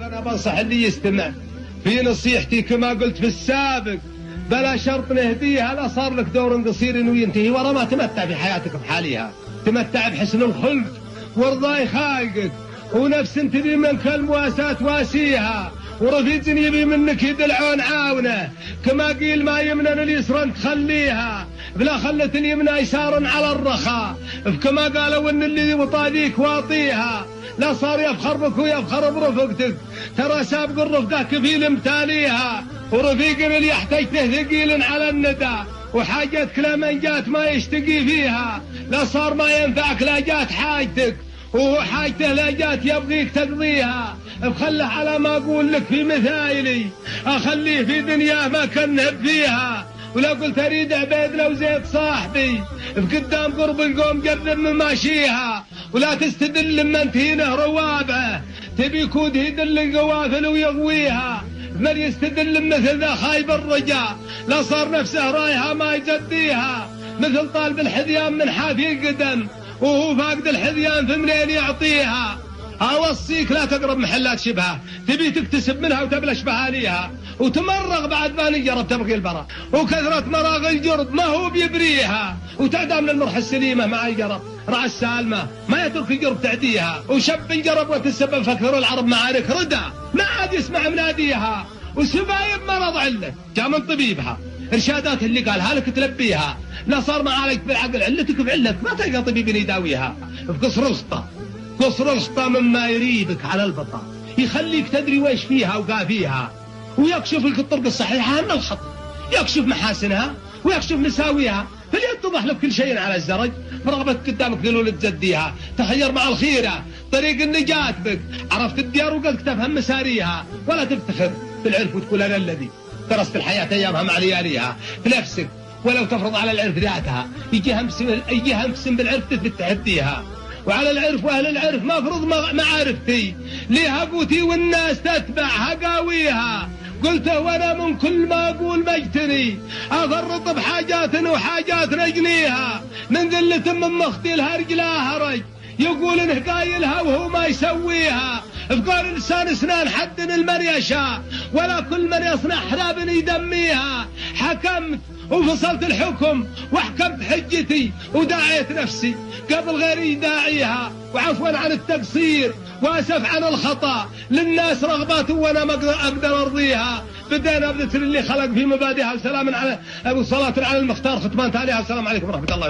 أنا بنصح اللي يستمع في نصيحتي كما قلت في السابق، بلا شرط نهديها، لا صار لك دور قصير وينتهي ورا ما تمتع في حياتك بحالها، تمتع بحسن الخلق ورضاي خالقك، ونفس تبي منك المواساة واسيها، ورفيق يبي منك يدلعون عاونه، كما قيل ما يمنن اليسرى تخليها، بلا خلت اليمنى يسار على الرخاء، كما قالوا ان اللي وطاديك واطيها، لا صار يفخر بك ويفخر برفقتك، ترى سابق الرفقة كفيل متاليها، ورفيق اللي يحتاجته ثقيل على الندى، وحاجتك لمن جات ما يشتقي فيها، لا صار ما ينفعك لا جات حاجتك، وهو حاجته لا جات يبغيك تقضيها، بخله على ما أقول لك في مثايلي، أخليه في دنياه ما كان نهب فيها، ولا قلت أريد عبيد لو زيد صاحبي، بقدام قرب القوم قرب مماشيها، ولا تستدل لما انتهينه روابعه، تبي كود يدل القوافل ويغويها، من يستدل مثل ذا خايب الرجاء، لا صار نفسه رايها ما يجديها، مثل طالب الحذيان من حافي القدم، وهو فاقد الحذيان في منين يعطيها، أوصيك لا تقرب محلات شبهه، تبي تكتسب منها وتبلش بهاليها، وتمرغ بعد ما نجرب تبغي البراء، وكثرة مراغ الجرب ما هو بيبريها، وتعدى من المرحة السليمة مع الجرب رع السالمة ما يترك الجرب تعديها، وشب الجرب وتسبب فكثر العرب معارك ردى ما عاد يسمع مناديها، وسبايب مرض عله جاء من طبيبها، إرشادات اللي قالها لك تلبيها، لا صار ما عليك بالعقل علتك بعلك ما تلقى طبيب يداويها، بقصر الوسطى قصر الوسطى مما يريبك على البطا، يخليك تدري ويش فيها وقافيها، ويكشف لك الطرق الصحيحة من الخط، يكشف محاسنها ويكشف مساويها، فليتضح لك كل شيء على الزرج، برغبتك قدامك ذلول تزديها، تخير مع الخيرة طريق النجاة بك، عرفت الديار وقلت تفهم مساريها، ولا تفتخر بالعرف وتقول أنا الذي درست الحياة أيامها مع لياليها في نفسك، ولو تفرض على العرف ذاتها يجي همسم بالعرف تثبت تحديها، وعلى العرف وأهل العرف ما فرض معارفتي، ليها قوتي والناس تتبعها قاويها، قلته وأنا من كل ما أقول مجتني، أفرط بحاجات وحاجات رجليها، من ذلة من مختي الهرج لا هرج، يقول إنه قايلها وهو ما يسويها، فقال إنسان اسنان حد المن يشاء، ولا كل من يصنع حراب يدميها، حكمت وفصلت الحكم وحكمت حجتي وداعيت نفسي قبل غيري داعيها، وعفوا عن التقصير واسف عن الخطأ، للناس رغبات وانا ما اقدر ارضيها، بدينا بذكر اللي خلق في مبادئها، وسلام على ابو صلاة على المختار ختمان تاليها، والسلام عليكم ورحمة الله وبركاته.